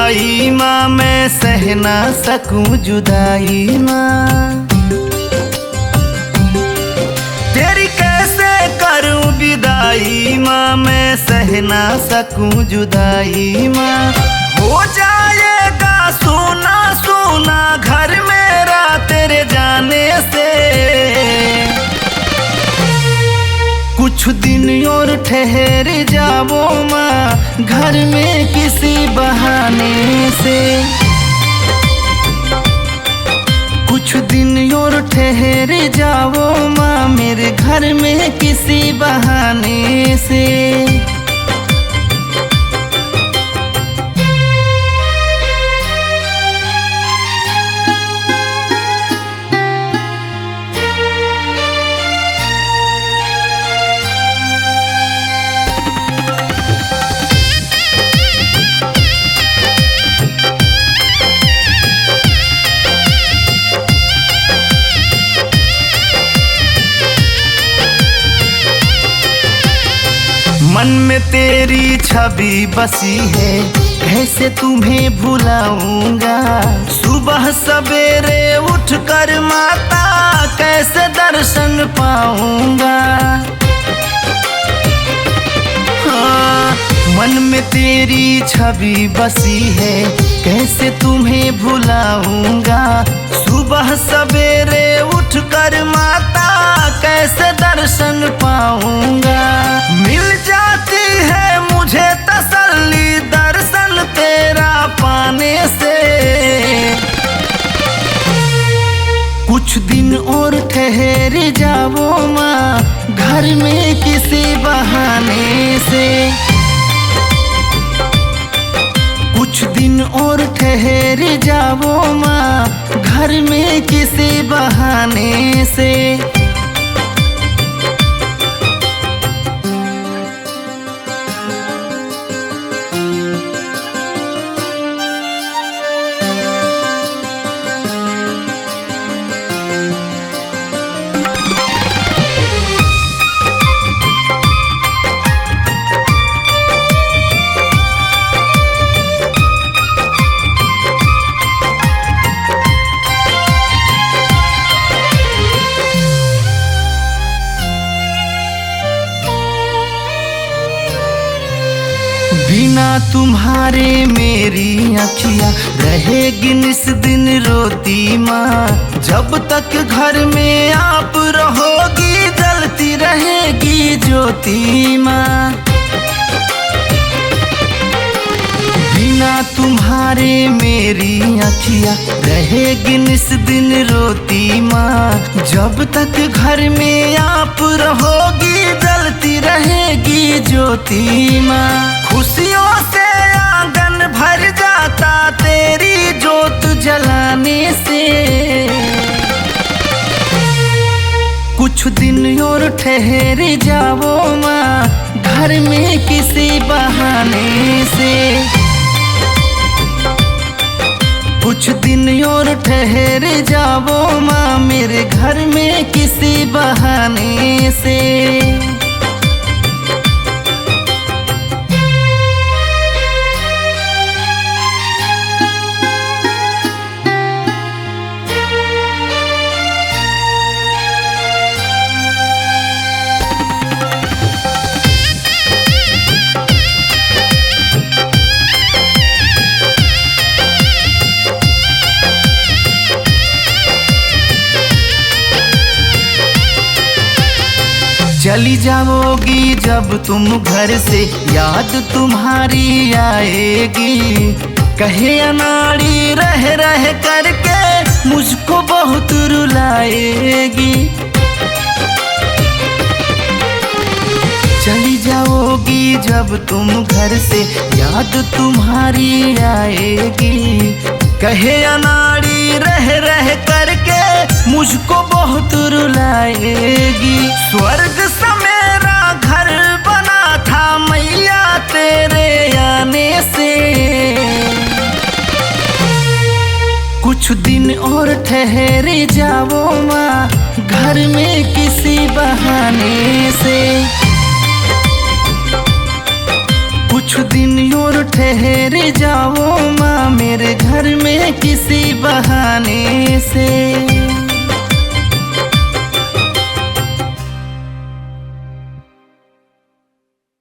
विदाई माँ, मैं सह ना सकूं जुदाई माँ। तेरी कैसे करूं विदाई माँ, मैं सह ना सकूं जुदाई माँ। हो जाएगा सोना सोना घर मेरा तेरे जाने से। कुछ दिन और ठहर जाओ माँ, घर में किसी बहाने से। कुछ दिन और ठहर जाओ माँ, मेरे घर में किसी बहाने से। मन में तेरी छवि बसी है, कैसे तुम्हें भुलाऊंगा। सुबह सवेरे उठकर माता, कैसे दर्शन पाऊंगा। हाँ, मन में तेरी छवि बसी है, कैसे तुम्हें भुलाऊंगा। सुबह सवेरे उठकर माता, कैसे दर्शन पाऊंगा। मिल जाती है मुझे तसल्ली दर्शन तेरा पाने से। कुछ दिन और ठहर जाओ माँ, घर में किसी बहाने से। कुछ दिन और ठहर जाओ माँ, घर में किसी बहाने से। बिना तुम्हारे मेरी अखियाँ रहेगी निस दिन रोती माँ। जब तक घर में आप रहोगी, जलती रहेगी ज्योति माँ। बिना तुम्हारे मेरी अखियाँ रहेगी निस दिन रोती माँ। जब तक घर में आप रहोगी, जलती रहेगी ज्योति माँ। खुशियों से आंगन भर जाता तेरी जोत जलाने से। कुछ दिन और ठहर जाओ माँ, घर में किसी बहाने से। कुछ दिन और ठहर जाओ माँ, मेरे घर में किसी बहाने से। चली जाओगी जब तुम घर से, याद तुम्हारी आएगी। कहे अनाड़ी रह रह करके मुझको बहुत रुलाएगी। चली जाओगी जब तुम घर से, याद तुम्हारी आएगी। कहे अनाड़ी रह रह करके मुझको बहुत रुलाएगी। स्वर्ग सा मेरा घर बना था मैया तेरे आने से। कुछ दिन और ठहर जाओ माँ, घर में किसी बहाने से। कुछ दिन और ठहर जाओ माँ, घर में किसी बहाने से।